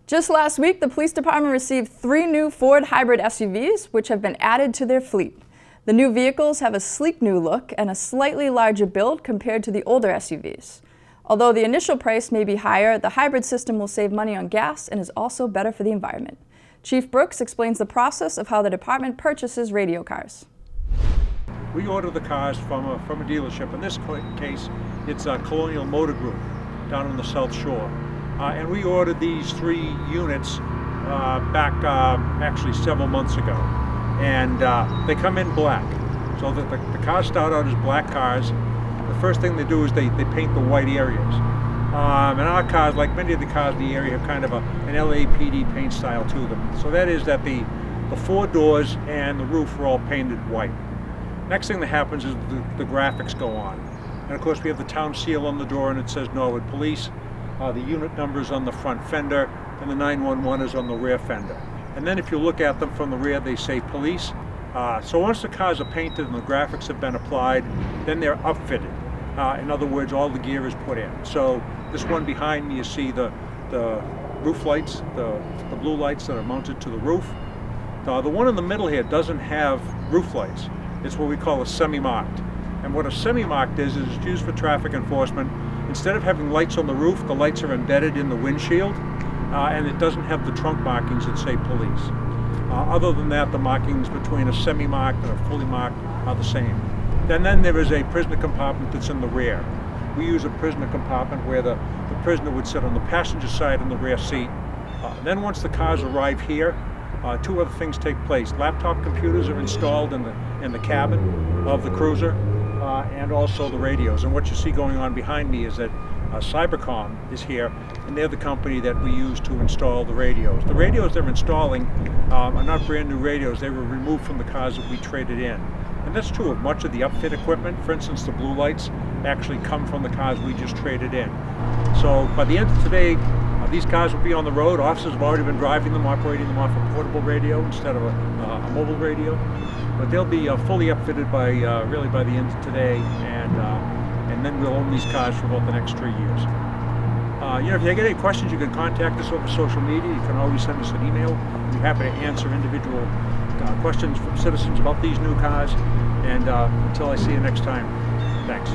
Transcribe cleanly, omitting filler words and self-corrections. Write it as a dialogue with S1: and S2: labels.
S1: Just last week, the police department received 3 new Ford hybrid SUVs, which have been added to their fleet. The new vehicles have a sleek new look and a slightly larger build compared to the older SUVs. Although the initial price may be higher, the hybrid system will save money on gas and is also better for the environment. Chief Brooks explains the process of how the department purchases radio cars.
S2: We order the cars from a dealership. In this case, it's Colonial Motor Group down on the South Shore. And we ordered these 3 units back actually several months ago. And they come in black. So that the cars start out as black cars. The first thing they do is they paint the white areas. And our cars, like many of the cars in the area, have kind of an LAPD paint style to them. So that is that the 4 doors and the roof are all painted white. Next thing that happens is the graphics go on. And of course we have the town seal on the door and it says Norwood Police. The unit numbers on the front fender and the 911 is on the rear fender. And then if you look at them from the rear, they say police. So once the cars are painted and the graphics have been applied, then they're upfitted. In other words, all the gear is put in. So this one behind me, you see the roof lights, the blue lights that are mounted to the roof. The one in the middle here doesn't have roof lights. It's what we call a semi-marked. And what a semi-marked is it's used for traffic enforcement. Instead of having lights on the roof, the lights are embedded in the windshield, and it doesn't have the trunk markings that say police. Other than that, the markings between a semi-marked and a fully marked are the same. And then there is a prisoner compartment that's in the rear. We use a prisoner compartment where the prisoner would sit on the passenger side in the rear seat. Then once the cars arrive here, 2 other things take place. Laptop computers are installed in the cabin of the cruiser, and also the radios. And what you see going on behind me is that Cybercom is here, and they're the company that we use to install the radios. The radios they're installing are not brand new radios. They were removed from the cars that we traded in. And that's true of much of the upfit equipment. For instance, the blue lights actually come from the cars we just traded in. So by the end of today, these cars will be on the road. Officers have already been driving them, operating them off a portable radio instead of a mobile radio. But they'll be fully upfitted by really by the end of today, and then we'll own these cars for about the next 3 years. If you get any questions, you can contact us over social media. You can always send us an email. We'll be happy to answer individual questions from citizens about these new cars. And until I see you next time, thanks.